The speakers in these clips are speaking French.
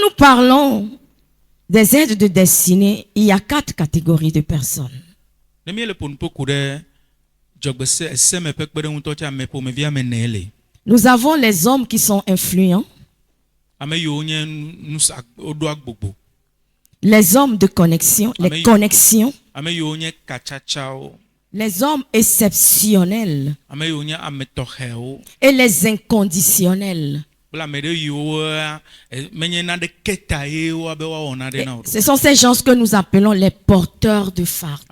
nous parlons des aides de destinée, il y a 4 catégories de personnes. Nous avons les hommes qui sont influents, les hommes de connexion, les connexions, les hommes exceptionnels et les inconditionnels. Ce sont ces gens que nous appelons les porteurs de fardeau.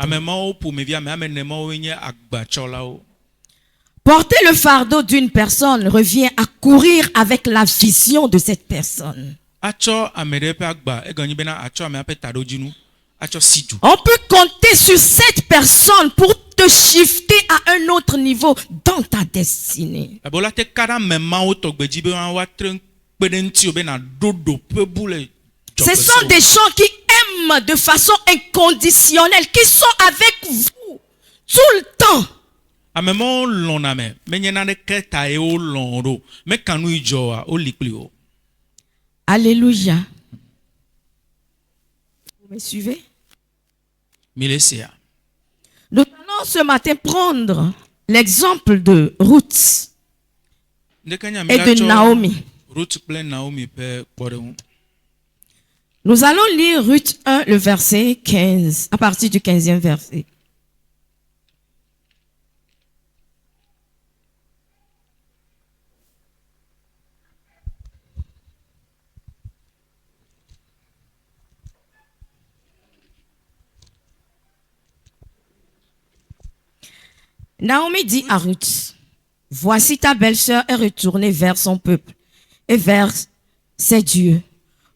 Porter le fardeau d'une personne revient à courir avec la vision de cette personne. On peut compter sur cette personne pour te shifter à un autre niveau dans ta destinée. Ce sont des gens qui aiment de façon inconditionnelle, qui sont avec vous tout le temps. Alléluia. Vous me suivez? Nous allons ce matin prendre l'exemple de Ruth et de Naomi. Nous allons lire Ruth 1, le verset 15, à partir du 15e verset. Naomi dit à Ruth, voici ta belle-sœur est retournée vers son peuple et vers ses dieux.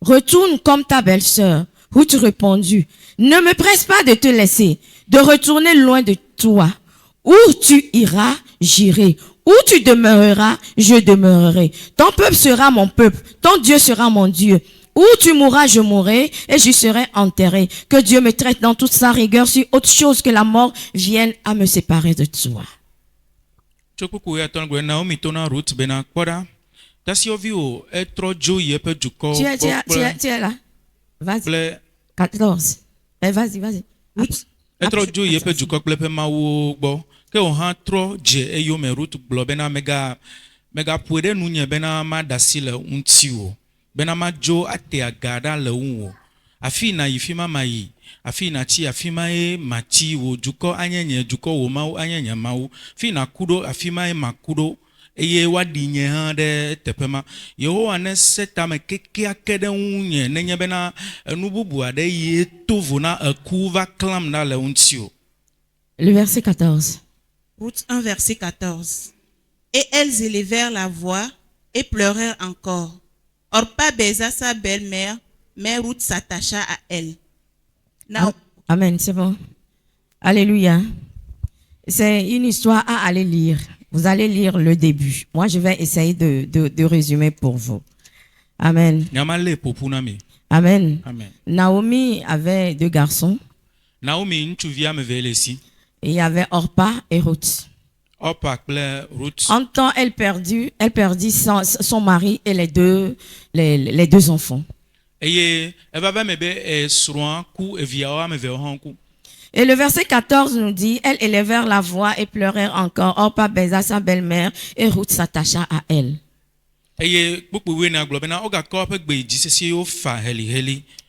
Retourne comme ta belle-sœur. Ruth répondit, ne me presse pas de te laisser, de retourner loin de toi. Où tu iras, j'irai. Où tu demeureras, je demeurerai. Ton peuple sera mon peuple, ton Dieu sera mon Dieu. Où tu mourras, je mourrai, et j'y serai enterré. Que Dieu me traite dans toute sa rigueur, si autre chose que la mort vienne à me séparer de toi. Tu es là. Vas-y. 14. Vas-y. Benama jo ate agada le unwo afina yifima mai afina chi afima e machi wo juko anyenye juko wo mau anyenye mau fina kudo afima e makudo eye wadinye ha de tepema Yehowa ne setame keke akede unye nenye bena nububu ade ye tovu na akuva klam na le untio. Le verset 14. Ruth 1 verset 14. Et elles élevèrent la voix et pleurèrent encore. Orpa baisa sa belle-mère, mais Ruth s'attacha à elle. Amen, c'est bon. Alléluia. C'est une histoire à aller lire. Vous allez lire le début. Moi, je vais essayer de résumer pour vous. Amen. Amen. Amen. Naomi avait 2 garçons. Et il y avait Orpa et Ruth. En temps, elle perdit son mari et les deux enfants. Et le verset 14 nous dit, elles élevèrent la voix et pleurèrent encore. Orpa baisa sa belle-mère et Ruth s'attacha à elle.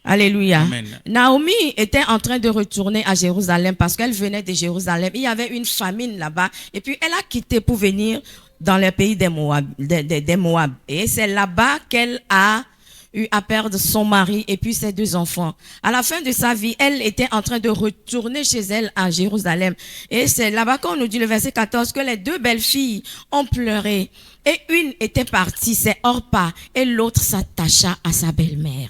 Alléluia. Amen. Naomi était en train de retourner à Jérusalem parce qu'elle venait de Jérusalem. Il y avait une famine là-bas. Et puis elle a quitté pour venir dans le pays des Moab. Et c'est là-bas qu'elle a eu à perdre son mari et puis ses 2 enfants. À la fin de sa vie, elle était en train de retourner chez elle à Jérusalem. Et c'est là-bas qu'on nous dit le verset 14 que les 2 belles filles ont pleuré. Et une était partie, c'est Orpa, et l'autre s'attacha à sa belle-mère.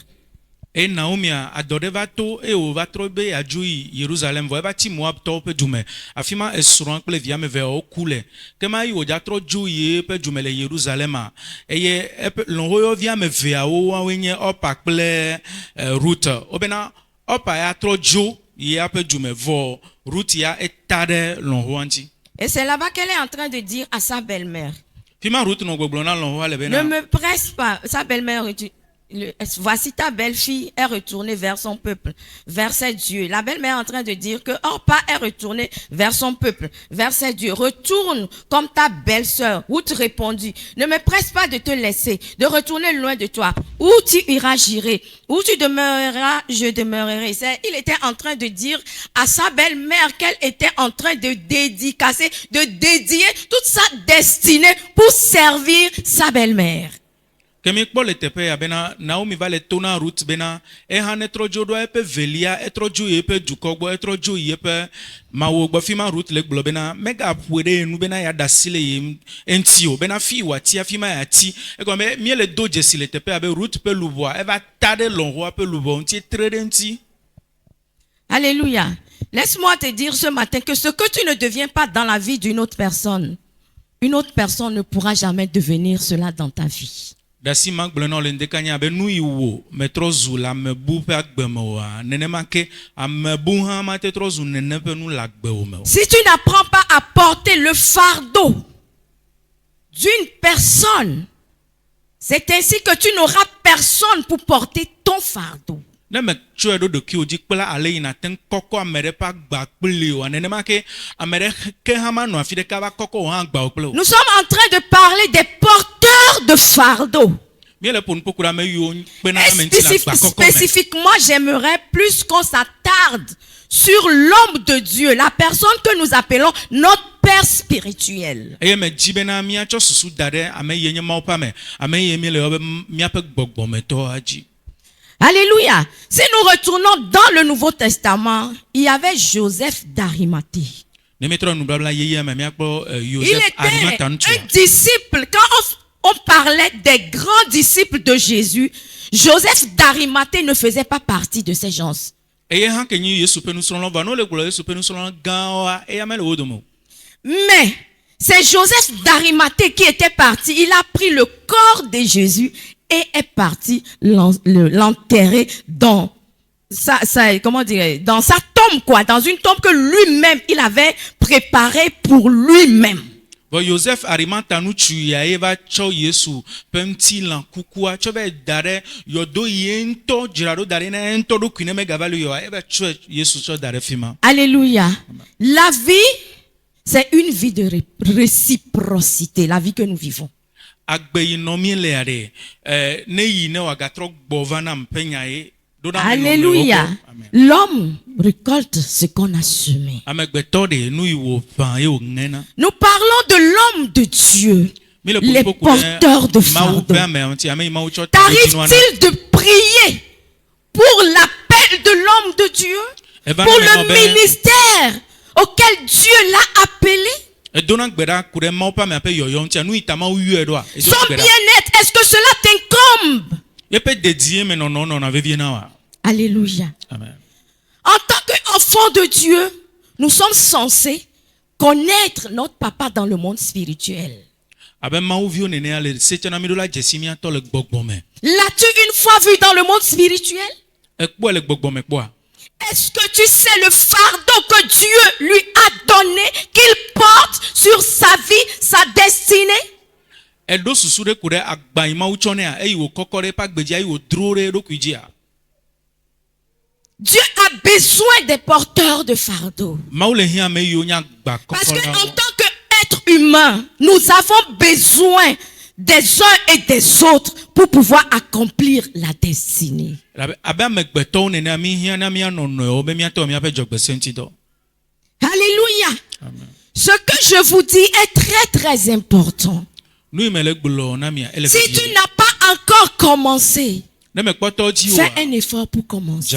Et Naomi adore to e o vatro be ajui Jerusalem vo eba ti Moab to pe dume afima esron kple via me ve o kule kema yi o jatro jui pe dume le Jerusalem a eye lonho via me ve a o wenye Orpa kple Ruth obena Orpa ya tro jo ya pe dume vo Ruth ya etade lonho anti. Et c'est là-bas qu'elle est en train de dire à sa belle-mère, fima Ruth no gbogblo na lonho ale be na ne me presse pas. Sa belle-mère dit, Voici ta belle-fille est retournée vers son peuple, vers ses dieux. La belle-mère est en train de dire que Orpa est retournée vers son peuple, vers ses dieux. Retourne comme ta belle-sœur. Ruth répondit, ne me presse pas de te laisser, de retourner loin de toi. Où tu iras, j'irai. Où tu demeureras, je demeurerai. Il était en train de dire à sa belle-mère qu'elle était en train de dédicacer, de dédier toute sa destinée pour servir sa belle-mère. Kemi kpɔ le teƒe ya bena Naomi va le to na Ruth bena eha netrɔ dzo ɖo eƒe velia etrɔ dzo yi eƒe dukɔ gbɔ etrɔ dzo yi eƒe Mawu gbɔ fi ma Ruth le gblɔ bena megaƒoe ɖe nu bena ya da asi le ye eŋuti o bena fi wòati afi ma yeati egɔme mie le do dzesi le teƒea be Ruth ƒe luʋɔa eva ta ɖe lɔ̃xoa ƒe luʋɔ ŋuti etre ɖe ŋuti. Alléluia. Laisse-moi te dire ce matin que ce que tu ne deviens pas dans la vie d'une autre personne ne pourra jamais devenir cela dans ta vie. Dasi ma gblɔ na le ŋdeka nya be nu yi wo metrɔ zu le amebu ƒe agbe me oa nenema ke amebu hã mate trɔ zu nene ƒe nu le agbewò me o. Si tu n'apprends pas à porter le fardeau d'une personne, c'est ainsi que tu n'auras personne pour porter ton fardeau. Ne me tsɔe ɖo ɖokuiwò dzi kple ale yi nate ŋu kɔkɔ ame ɖe ƒe agba kpli o nenema ke ame ɖe ke hã manɔ afi ɖeka va kɔkɔ wò hã agbawo kple o. Nous sommes en train de parler des porteurs de fardeau. Miele ƒo nuƒo ku ɖe ame yiwo kpena ame ŋuti le agba kɔkɔ me. Spécifiquement, j'aimerais plus qu'on s'attarde sur l'homme de Dieu, la personne que nous appelons notre Père spirituel. Eye me dzi bena miatsɔ susu da ɖe ame yi nye Mawu ƒe ame, ame yi miele yɔ be miaƒe gbɔgbɔmetɔa dzi. Alléluia. Si nous retournons dans le Nouveau Testament, il y avait Joseph d'Arimathée. Il était un disciple. Quand on parlait des grands disciples de Jésus, Joseph d'Arimathée ne faisait pas partie de ces gens. Mais c'est Joseph d'Arimathée qui était parti. Il a pris le corps de Jésus et est parti l'enterrer dans dans sa tombe, quoi, dans une tombe que lui-même il avait préparée pour lui-même. Joseph Arimathea nutu ya eva tsɔ Yesu ƒe ŋutilã kukua tsɔ be da ɖe yɔdo ye ŋutɔ dzra ɖo da ɖe na ŋutɔ ɖokui ne megava le yɔa eva tsɔ Yesu tsɔ da ɖe fi ma. Alléluia. La vie, c'est une vie de réciprocité, la vie que nous vivons. Alléluia. L'homme récolte ce qu'on a semé. Nous parlons de l'homme de Dieu, les porteurs de fardeau. T'arrive-t-il de prier pour l'appel de l'homme de Dieu, pour le ministère auquel Dieu l'a appelé? Son bien-être, est-ce que cela t'incombe? Alléluia. Amen. En tant qu'enfant de Dieu, nous sommes censés connaître notre papa dans le monde spirituel. L'as-tu une fois vu dans le monde spirituel? Est-ce que tu sais le fardeau que Dieu lui a donné, qu'il porte sur sa vie, sa destinée? Dieu a besoin des porteurs de fardeau. Parce qu'en tant qu'être humain, nous avons besoin des uns et des autres pour pouvoir accomplir la destinée. Alléluia. Amen. Ce que je vous dis est très très important. Si tu n'as pas encore commencé, fais un effort pour commencer.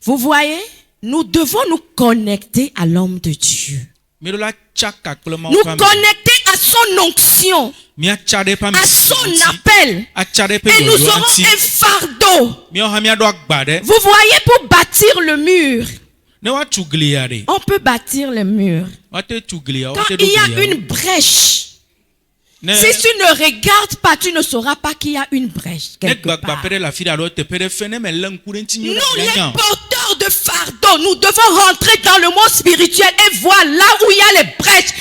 Vous voyez, nous devons nous connecter à l'homme de Dieu. Nous connecter à son onction, à son appel. Et nous aurons un fardeau. Vous voyez, pour bâtir le mur, on peut bâtir le mur. Quand il y a une brèche, si tu ne regardes pas, tu ne sauras pas qu'il y a une brèche quelque part. Nous, les porteurs de fardeau, nous devons rentrer dans le monde spirituel et voir là où il y a les brèches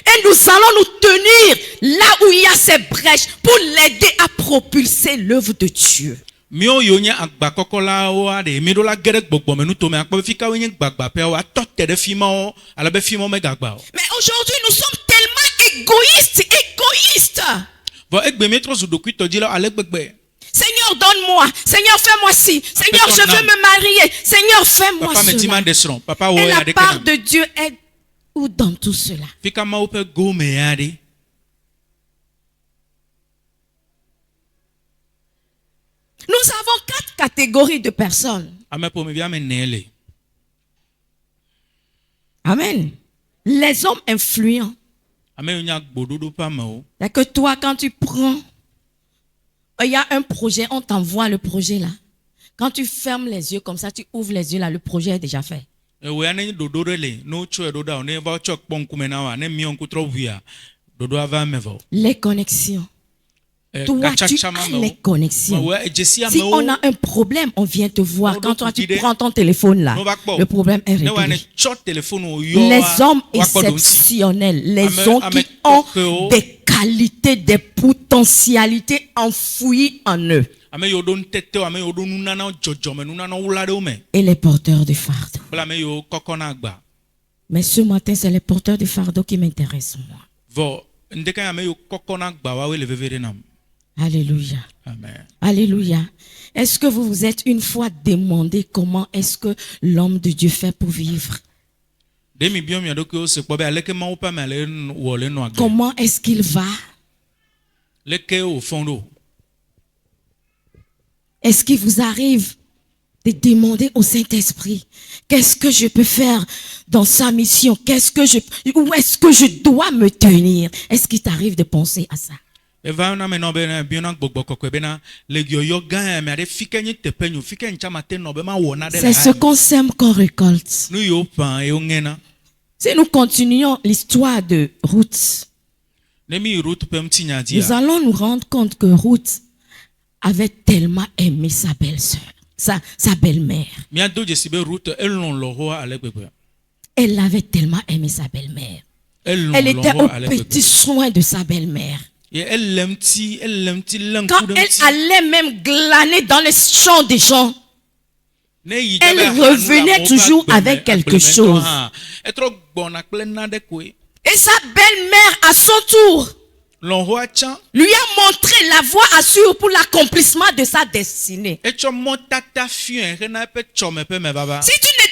Et nous allons nous tenir là où il y a ces brèches pour l'aider à propulser l'œuvre de Dieu. Mio yo nye agba kokolawo ade mi do la gere gbogbo me nu to me akpo fi ka we nye gbagba pe wa to tede fi mo ala be fi mo me gagba o. Mais aujourd'hui, nous sommes tellement égoïstes. Bo egbe mi tro zudo kwito di la ale gbegbe. Seigneur, donne-moi. Seigneur, fais-moi ci. Seigneur, je veux me marier. Seigneur, fais-moi Papa me cela. timan desron. Papa wo Et ya la de part kenam. de Dieu est où dans tout cela? Fi ka ma ope go me ya de. Nous avons 4 catégories de personnes. Ame po me via me nele. Amen. Les hommes influents. Ame yo nya gbododo pa me o. C'est que toi, quand tu prends, il y a un projet, on t'envoie le projet là. Quand tu fermes les yeux comme ça, tu ouvres les yeux là, le projet est déjà fait. E we ane dodo rele no cho do da o ne ba cho kpon ku me na wa ne mi on ku tro via. Dodo ava me vo. Les connexions. Toi, tu as les connexions. Si on a un problème, on vient te voir. Quand toi, tu prends ton téléphone là, le problème est réglé. Les hommes exceptionnels, les hommes qui ont des qualités, des potentialités enfouies en eux. Et les porteurs de fardeau. Mais ce matin, c'est les porteurs de fardeau qui m'intéressent moi. Alléluia. Amen. Alléluia. Est-ce que vous vous êtes une fois demandé comment est-ce que l'homme de Dieu fait pour vivre? Comment est-ce qu'il va? Est-ce qu'il vous arrive de demander au Saint-Esprit, qu'est-ce que je peux faire dans sa mission? Où est-ce que je dois me tenir? Est-ce qu'il t'arrive de penser à ça? C'est ce qu'on sème qu'on récolte. Si nous continuons l'histoire de Ruth, nous allons nous rendre compte que Ruth avait tellement aimé sa belle-sœur, sa belle-mère. Elle avait tellement aimé sa belle-mère. Elle était au petit soin de sa belle-mère. Quand elle allait même glaner dans les champs des gens, elle revenait toujours avec quelque chose. Et sa belle-mère, à son tour, lui a montré la voie à suivre pour l'accomplissement de sa destinée. Si tu ne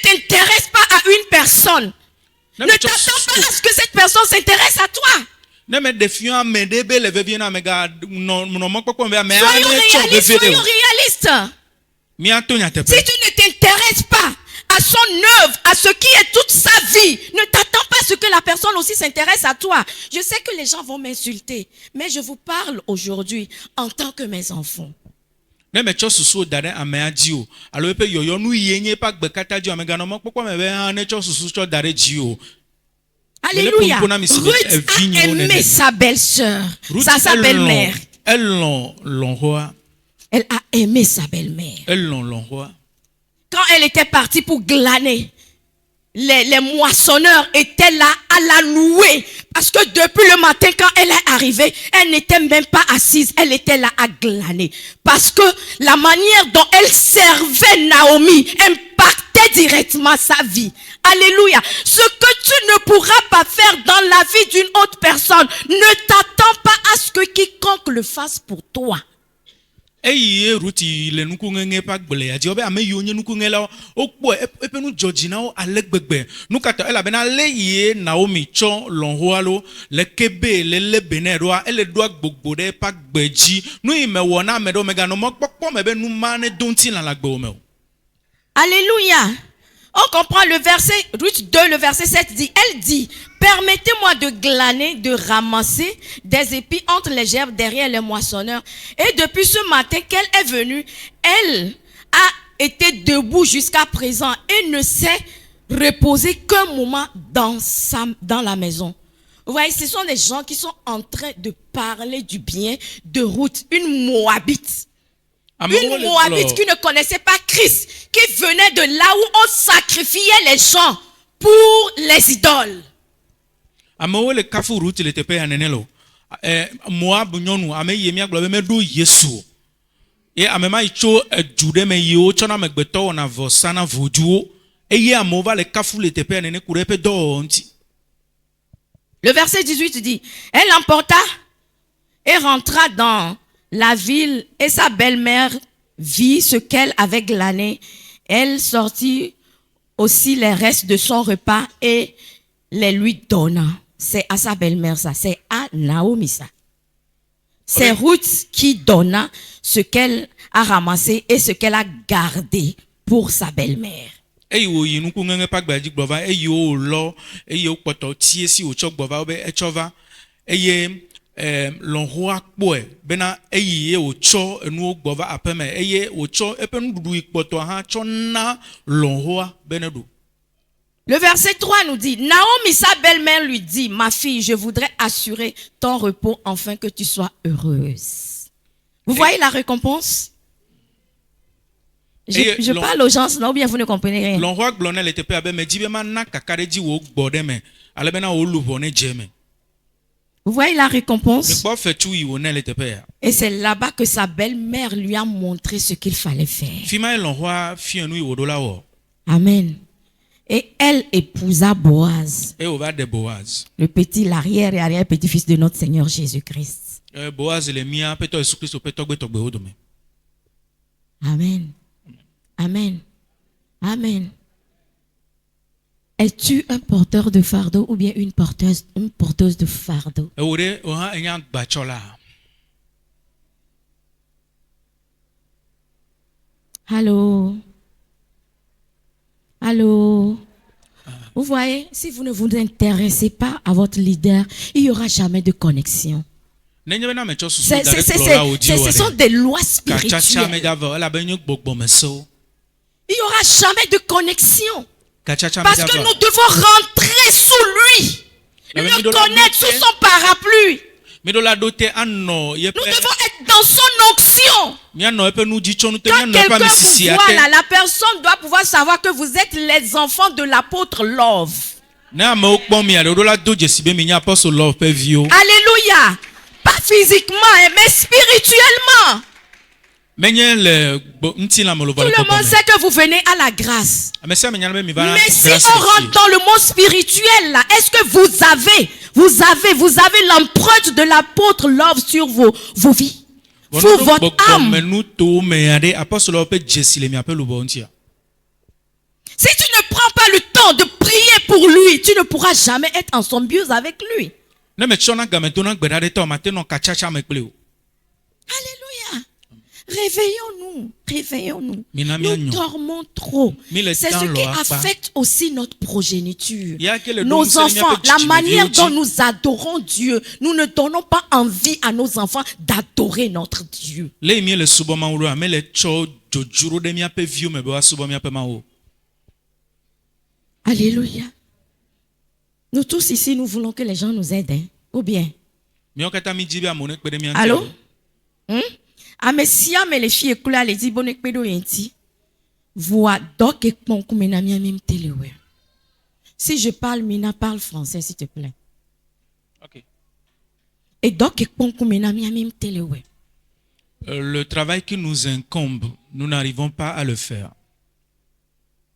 t'intéresses pas à une personne, ne t'attends pas à ce que cette personne s'intéresse à toi. Soyons réalistes. Si tu ne t'intéresses pas à son œuvre, à ce qui est toute sa vie, ne t'attends pas à ce que la personne aussi s'intéresse à toi. Je sais que les gens vont m'insulter, mais je vous parle aujourd'hui en tant que mes enfants. Alléluia. Ruth a aimé sa belle-sœur, sa belle-mère. Elle a aimé sa belle-mère. Quand elle était partie pour glaner, les moissonneurs étaient là à la louer. Parce que depuis le matin, quand elle est arrivée, elle n'était même pas assise. Elle était là à glaner. Parce que la manière dont elle servait Naomi impactait directement sa vie. Alléluia. Ce que tu ne pourras pas faire dans la vie d'une autre personne, ne t'attends pas à ce que quiconque le fasse pour toi. Alléluia. On comprend le verset, Ruth 2, le verset 7 dit, elle dit, permettez-moi de glaner, de ramasser des épis entre les gerbes derrière les moissonneurs. Et depuis ce matin qu'elle est venue, elle a été debout jusqu'à présent et ne s'est reposée qu'un moment dans la maison. Vous voyez, ce sont des gens qui sont en train de parler du bien de Ruth, une Moabite. Une Moabite qui ne connaissait pas Christ, qui venait de là où on sacrifiait les gens pour les idoles. Amewo le kafu Ruth le teƒe ya nene lo. Moab nyɔnu ame yi mia gblɔ be meɖo Yesu. Ye ame ma yi tso edu ɖe me yiwo tsɔna amegbetɔ wɔna vɔsa na vodzuwo. Eye amewo va le kafu le teƒe ya nene ku ɖe eƒe dɔwɔwɔ ŋuti. Le verset 18 dit, elle l'emporta et rentra dans la ville et sa belle-mère vit ce qu'elle avait glané. Elle sortit aussi les restes de son repas et les lui donna. C'est à sa belle-mère ça, c'est à Naomi ça. C'est Ruth qui donna ce qu'elle a ramassé et ce qu'elle a gardé pour sa belle-mère. Eyi wo yi nuku ŋeŋe pa gbadzi gbɔ va eye wo lɔ eye wo kpɔtɔ tie si wotsɔ gbɔ va be etsɔ va eye lɔ̃xoa kpɔe bena eyi ye wotsɔ enuwo gbɔ va aƒe me eye wotsɔ eƒe nuɖuɖu yi kpɔtɔa hã tsɔ na lɔ̃xoa be ne ɖu. Le verset 3 nous dit, Naomi, sa belle-mère, lui dit, ma fille, je voudrais assurer ton repos afin que tu sois heureuse. Vous voyez la récompense? Je parle aux gens, sinon ou bien vous ne comprenez rien. Lɔ̃xoa gblɔ ne le teƒea be medzi be mana kaka ɖe dzi wo gbɔ ɖe me ale bena wo luʋɔ ne dze me. Vous voyez la récompense? Mekpɔ fetu yi wo ne le teƒea. Et c'est là-bas que sa belle-mère lui a montré ce qu'il fallait faire. Fi ma ye lɔ̃xoa fia nu yi wo ɖo la wɔ. Amen. Et elle épousa Boaz, Eye wova ɖe Boaz. le petit, l'arrière et arrière-petit-fils de notre Seigneur Jésus-Christ. Boaz le mia Aƒetɔ Yesu Kristo ƒe tɔgbe-tɔgbewo dome. Amen. Amen. Amen. Es-tu un porteur de fardeau ou bien une porteuse de fardeau? Ewo ɖe wo hã enye agbatsɔla. Allô? Allô? Vous voyez, si vous ne vous intéressez pas à votre leader, il n'y aura jamais de connexion. Nenye bena metsɔ susu Ce da ɖe kplɔla wo dzi o sont ɖe. des lois Katsatsa me spirituelles. gavɔ elabe nye gbɔgbɔmesewo. Il n'y aura jamais de connexion. Katsatsa me Parce que gavɔ. nous devons rentrer sous lui. Mais Le nous devons connaître sous rentrer. son parapluie. Miɖo la ɖo te anɔ Nous yeƒe devons être dans son onction. mianɔ eƒe nudzitsɔnu te Quand mianɔ eƒe quelqu'un vous amesisia voit là, te. la personne doit pouvoir savoir que vous êtes les enfants de l'apôtre Love. Ne amewo kpɔ mia ɖe ɖo la do dzesi be mi nye apɔstol lɔ ƒe viwo. Alléluia. Pas physiquement, mais spirituellement. Menye le ŋutilãme lo Tout va le le monde gbɔgbɔme. sait que vous venez à la grâce. Ame sia ame nya be mi va na Mais si grâce on le rentre fie. dans le monde spirituel là, est-ce que vous avez l'empreinte de l'apôtre Love sur vos vies, sur votre âme? Gbɔgbɔmenu to mea ɖe apɔstolawo ƒe dzesi le miaƒe luʋɔ ŋutia. Si tu ne prends pas le temps de prier pour lui, tu ne pourras jamais être en symbiose avec lui. Ne metsɔna game dona gbe ɖa ɖe tɔ mate nɔ katsatsa me kpli o. Alléluia. Réveillons-nous, réveillons-nous. Mina Nous mianyo. dormons trop. Mi le C'est temps ce qui lo akpa. affecte aussi notre progéniture. Ya ke le Nos ɖom se ɖe enfants, miaƒe la dzidzimeviwo manière dzi. dont nous adorons Dieu, nous ne donnons pas envie à nos enfants d'adorer notre Dieu. Le yi mi le subɔ Mawu ɖoa me le tsɔ dzodzro ɖe miaƒe viwo me be woasubɔ miaƒe Mawu. Alléluia. Nous tous ici, nous voulons que les gens nous aident. Hein? Ou bien? Míawo katã mi dzi be amewo nekpe ɖe mia ŋuti. Allô? Amesia me les filles écoulées les dit bonne pédo yenti. Voix donc et mena miam téléware. Si je parle Mina, parle français s'il te plaît. Ok. Et donc et mena miam téléware. Le travail qui nous incombe, nous n'arrivons pas à le faire.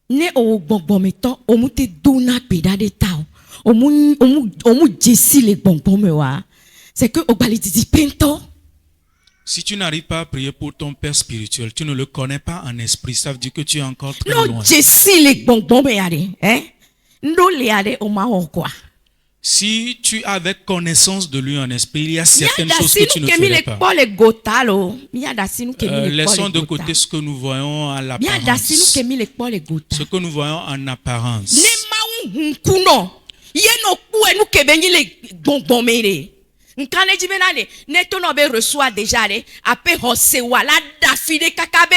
Ne o bonbon meto o mu te dona peda de tao. O mu jessi les bonbons me wa. C'est que o bali di pento. Si tu n'arrives pas à prier pour ton père spirituel, tu ne le connais pas en esprit, ça veut dire que tu es encore très Non loin. jessi les bonbons me yade, hein? Ndo le yade o ma o quoi. Si tu avais connaissance de lui en esprit, il y a certaines Miada choses que tu ne kemi ferais le pas. po le gotalo. Miada sinu kemi le po Laissons le de gota. côté ce que nous voyons à Miada sinu l'apparence. kemi le po le gota. Ce que nous voyons en apparence. Ne ma kuno. Ye no ku enu kebenyi le bonbon mere. Nkane jibena le ne to no be reçoit déjà le ape hosewa la dafide kakabe.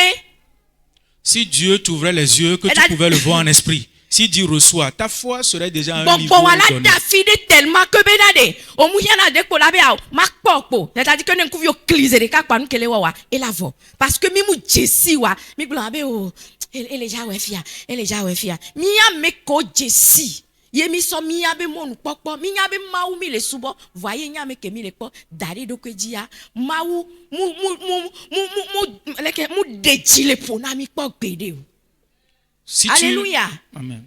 Si Dieu t'ouvrait les yeux, que Elle tu a- pouvais le voir en esprit. Si Dieu reçoit, ta foi serait déjà à un niveau Bonbon wala donné. dafide tellement que benade. O mu yana de ko la be a makpokpo. C'est-à-dire que ne kuvio cliser de kakpa nu kele wa et la vo. Parce que mi mu jesi wa mi glo abe o elle est déjà ouais fia. Elle est déjà ouais fia. Mi ya me ko jesi. Yemi so miabe monu pokpo, miabe maou mi le subo, voyez nyame ke mi le po, dare do ke dia, maou mu deji le pona mi pok pede. Alléluia. Amen.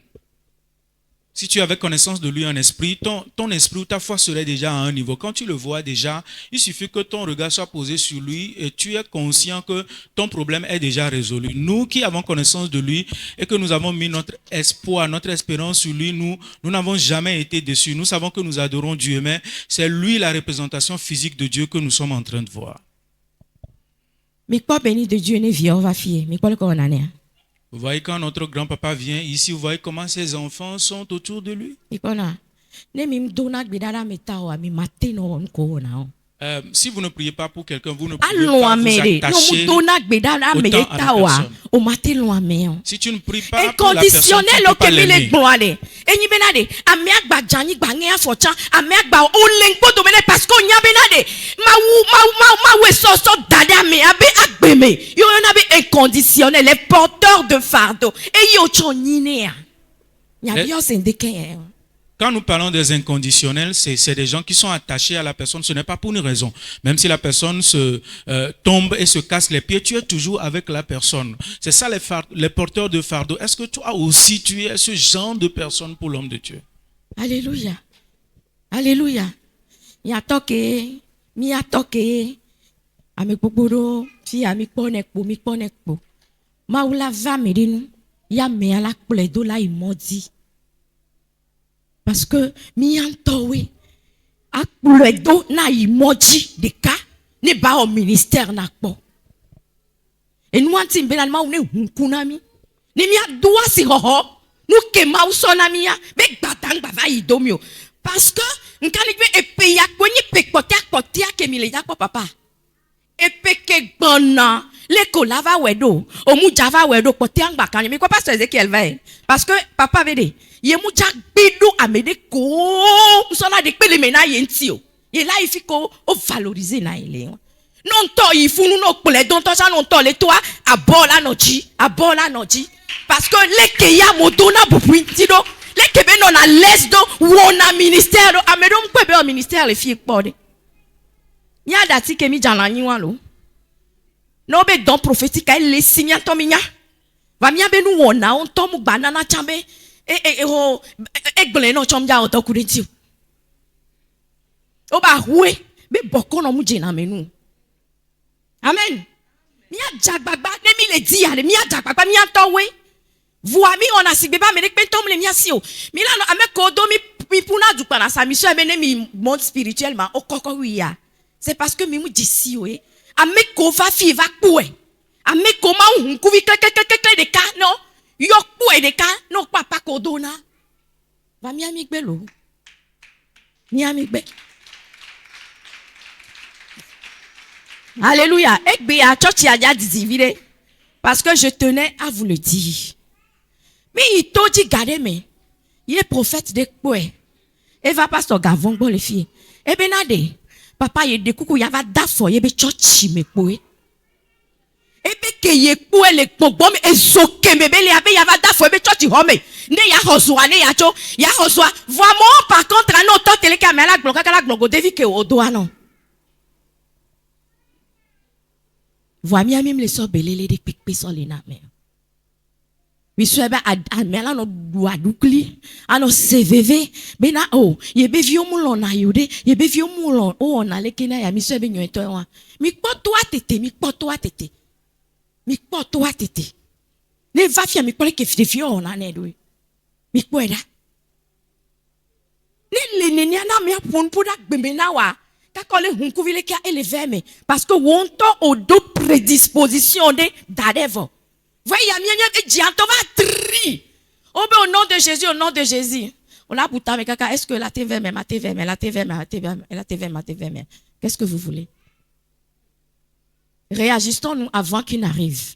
Si tu avais connaissance de lui en esprit, ton esprit ou ta foi serait déjà à un niveau. Quand tu le vois déjà, il suffit que ton regard soit posé sur lui et tu es conscient que ton problème est déjà résolu. Nous qui avons connaissance de lui et que nous avons mis notre espoir, notre espérance sur lui, nous n'avons jamais été déçus. Nous savons que nous adorons Dieu, mais c'est lui la représentation physique de Dieu que nous sommes en train de voir. Mais quoi béni de Dieu ne vient, on va fier. Mais quoi le coronaire? Vous voyez, quand notre grand-papa vient ici, vous voyez comment ses enfants sont autour de lui. Si vous ne priez pas pour quelqu'un, vous ne pouvez pas vous attacher autant à la personne. Si tu ne pries pas pour la personne, tu ne peux pas l'aimer. Inconditionnel, les porteurs de fardeau. Quand nous parlons des inconditionnels, c'est des gens qui sont attachés à la personne. Ce n'est pas pour une raison. Même si la personne tombe et se casse les pieds, tu es toujours avec la personne. C'est ça les porteurs de fardeau. Est-ce que toi aussi tu es ce genre de personne pour l'homme de Dieu? Alléluia. Alléluia. Amikpokporo fi amikponekpo mikponekpo maula va medinu ya me ala kpledo la imodi parce que mi antowe akpledo na imodi de ka ne ba au ministère na kpo e nu anti mbena ma une hunkunami ni mi adoa si hoho nu ke ma usonami ya be gbatang ba va idomio parce que nkani be epe ya kwenye pekpotia potia ke mi le ya papa. Epeke gbona le kolava wedo omujava wedo potiang bakani mais quoi pasteur Ezekiel va parce que papa vede ye muja bidu amede ko sola de pele mena yentio ye là il faut ko o valoriser na ile non to ifunu no pele don to sa non to le toi abola noji parce que le ke ya modona bupuintido le ke be non à l'aise do wona ministère do amedom kwebe au ministère le fie pode. Nya dati ke mi jana nyiwa lo. No be don prophétique elle les signes to minya. Va mi abenu wona on to mu banana chambe gble no chomja o to kurenti. O ba hwe be boko no mu jina menu. Amen. Mi ajagbagba ne mi le di ale mi ajagbagba mi antowe. Voa mi on a sigbe ba me pe tom le mi asi o. Mi la no ameko do mi puna du para sa mission e mi monde spirituellement o koko wi ya. C'est parce que mimu d'ici oui ameko va fi va poué ameko ma hunku vi kle de ka no yo poué de ka no papa kodona va mi ami gbelo mi ami gbe. Alléluia. Ekbe a church ya divide parce que je tenais à vous le dire. Mais il t'a dit gardez mais il est prophète de poué et va pasteur Gavon bon les filles et benade papa ye de kuku yava dafo ye be church me poe ebe ke ye poe le gbogbo me ezoke me be le abe yava dafo ye be church home ne ya hozwa ne ya cho ya hozwa vraiment par contre no to tele camera glogo devi ke odoa non voa mi amim le so belele de pikpe so le na me mi so ebe amela no duadukli ano cvv bena o ye be vi omulo na yode ye be vi omulo o na lekena ya mi so ebe nyo eto wa mi kpoto atete ne va fia mi pole ke fi o na ne do mi kweda ne le ne na mi apon poda gbembe na wa ka kole hunku vile ka elever me parce que wonto o do prédisposition de dadevo. Voyez, au nom de Jésus, au nom de Jésus. On a bouta mais kaka, est-ce que la TV ma TV qu'est-ce que vous voulez? Réagissons-nous avant qu'il n'arrive.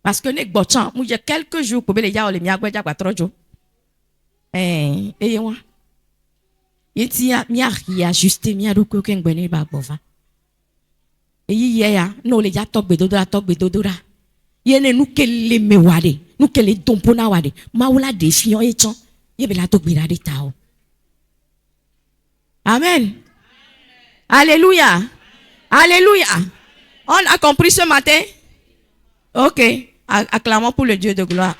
Parce que nous botchons, il y a quelques jours pour les gars les miagwa kwa trojo. Moi. Il a ajusté mi adu ko ken gbeni ba bova. Ya no le ya tok bedodora. Yene nous kele mewade nous kele dompona wade maula défiant et chon Amen. Alléluia. Alléluia. On a compris ce matin? Ok. Acclamons pour le Dieu de gloire.